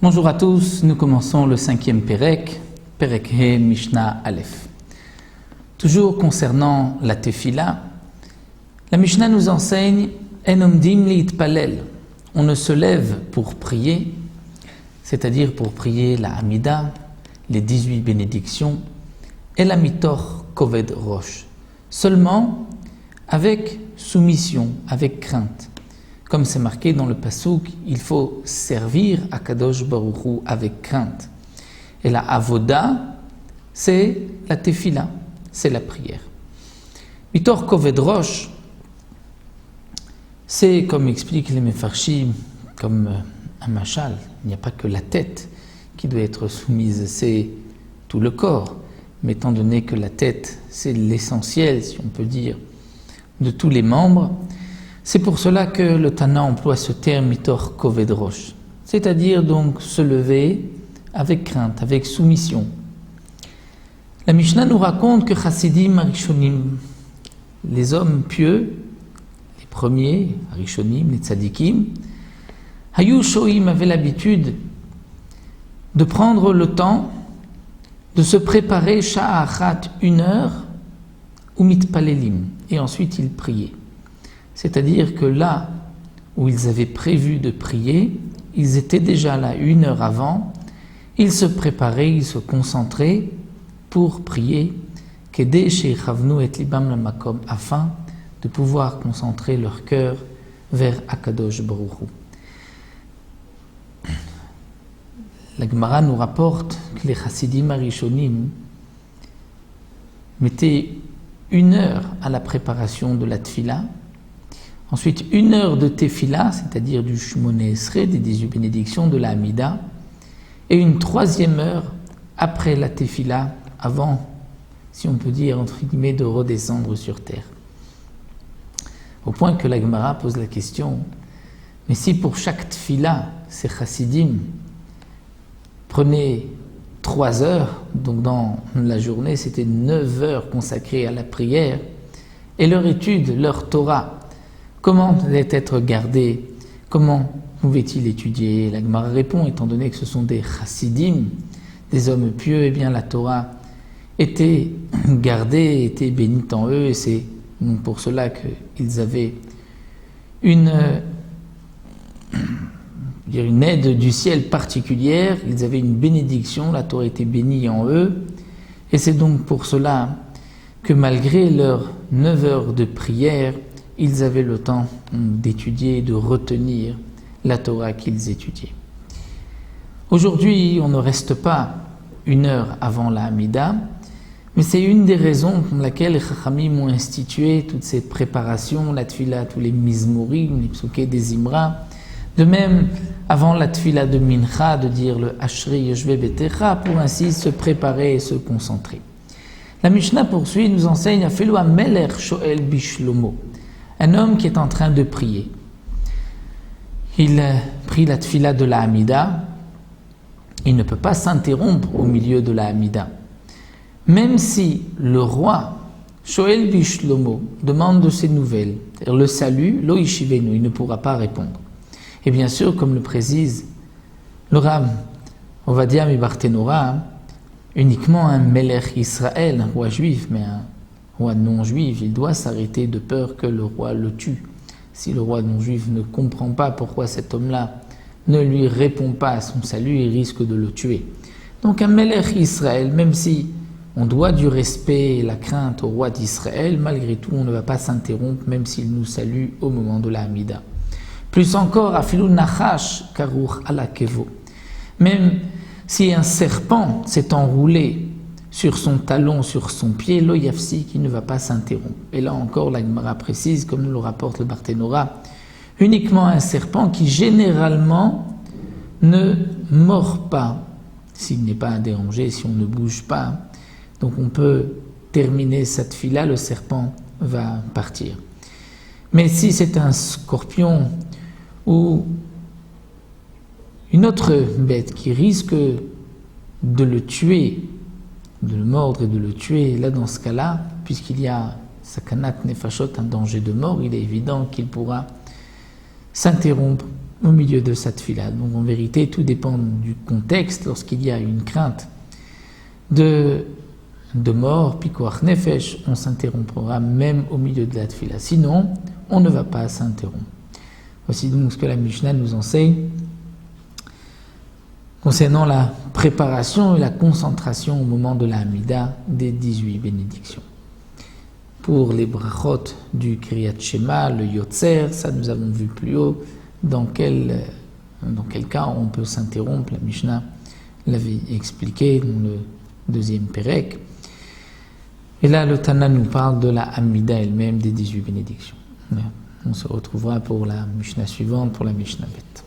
Bonjour à tous, nous commençons le 5e Perek, Perek He Mishnah Aleph. Toujours concernant la Tefila, la Mishnah nous enseigne En omdim liitpalel. On ne se lève pour prier, c'est-à-dire pour prier la Hamida, les 18 bénédictions, et la Mitor Koved Rosh, seulement avec soumission, avec crainte. Comme c'est marqué dans le Passouk, il faut servir à Kadosh Baruch Hu avec crainte. Et la Avoda, c'est la Tefila, c'est la prière. Mitor Koved Rosh, c'est comme expliquent les Mefarshim, comme un machal, il n'y a pas que la tête qui doit être soumise, c'est tout le corps. Mais étant donné que la tête, c'est l'essentiel, si on peut dire, de tous les membres, c'est pour cela que le Tana emploie ce terme Mitor Koved Rosh, c'est-à-dire donc se lever avec crainte, avec soumission. La Mishnah nous raconte que Chassidim Arishonim, les hommes pieux, les premiers, Arishonim, les Tzadikim, Hayu Shoim avaient l'habitude de prendre le temps de se préparer Sha'achat, 1 heure, ou mitpalelim, et ensuite ils priaient. C'est-à-dire que là où ils avaient prévu de prier, ils étaient déjà là 1 heure avant, ils se préparaient, ils se concentraient pour prier, Kedei sheichavnu et libam lamakom, afin de pouvoir concentrer leur cœur vers Akadosh Baruch Hu. La Gemara nous rapporte que les Chassidim Arishonim mettaient 1 heure à la préparation de la Tfila, ensuite 1 heure de Tefila, c'est-à-dire du Shmoneh Esrei, des 18 bénédictions de la Hamida, et une 3e heure après la Tefila, avant, si on peut dire, entre guillemets, de redescendre sur terre. Au point que la Gemara pose la question, mais si pour chaque Tfila, ces Chassidim prenaient 3 heures, donc dans la journée, c'était 9 heures consacrées à la prière, et leur étude, leur Torah, comment devait être gardée, comment pouvait-il étudier? La Gemara répond, étant donné que ce sont des chassidim, des hommes pieux, eh bien la Torah était gardée, était bénite en eux, et c'est pour cela qu'ils avaient une aide du ciel particulière, ils avaient une bénédiction, la Torah était bénie en eux, et c'est donc pour cela que malgré leurs 9 heures de prière, ils avaient le temps d'étudier, de retenir la Torah qu'ils étudiaient. Aujourd'hui, on ne reste pas 1 heure avant la Hamida, mais c'est une des raisons pour laquelle les Chachamim ont institué toutes ces préparations, la Tfila, tous les Mizmorim, les Psuké des Imra. De même, avant la Tfila de Mincha, de dire le Ashri Yoshve Betecha, pour ainsi se préparer et se concentrer. La Mishnah poursuit, nous enseigne Afelu Ameler Shoel Bishlomo, un homme qui est en train de prier. Il prie la Tfila de la Hamida, il ne peut pas s'interrompre au milieu de la Hamida. Même si le roi, Shoel Bishlomo, demande de ses nouvelles, c'est-à-dire le salut, Lo Yishivenu, il ne pourra pas répondre. Et bien sûr, comme le précise le Rav Ovadia Mibartenora, uniquement un Melech Israël, un roi juif, mais un roi non-juif, il doit s'arrêter de peur que le roi le tue. Si le roi non-juif ne comprend pas pourquoi cet homme-là ne lui répond pas à son salut, il risque de le tuer. Donc un Melech Israël, même si on doit du respect et la crainte au roi d'Israël, malgré tout, on ne va pas s'interrompre, même s'il nous salue au moment de la Hamida. Plus encore, Afilu Nachash Karuch ala Kevo. Même si un serpent s'est enroulé sur son talon, sur son pied, lo yafsi, qui ne va pas s'interrompre. Et là encore, la Gemara précise, comme nous le rapporte le Barthénora, uniquement un serpent qui généralement ne mord pas, s'il n'est pas dérangé, si on ne bouge pas. Donc on peut terminer cette fila, le serpent va partir. Mais si c'est un scorpion ou une autre bête qui risque de le tuer, de le mordre et de le tuer, là dans ce cas-là, puisqu'il y a sakanat nefashot, un danger de mort, il est évident qu'il pourra s'interrompre au milieu de sa tefila. Donc en vérité, tout dépend du contexte. Lorsqu'il y a une crainte de mort, pikuach nefesh, on s'interrompra même au milieu de la tefila. Sinon, on ne va pas s'interrompre. Voici donc ce que la Mishnah nous enseigne concernant la préparation et la concentration au moment de la Hamida des 18 bénédictions. Pour les brachot du Kriyat Shema, le Yotzer, ça nous avons vu plus haut, dans quel cas on peut s'interrompre. La Mishnah l'avait expliqué dans le deuxième Pérek. Et là, le Tana nous parle de la Hamida elle-même des 18 bénédictions. On se retrouvera pour la Mishnah suivante, pour la Mishnah Bet.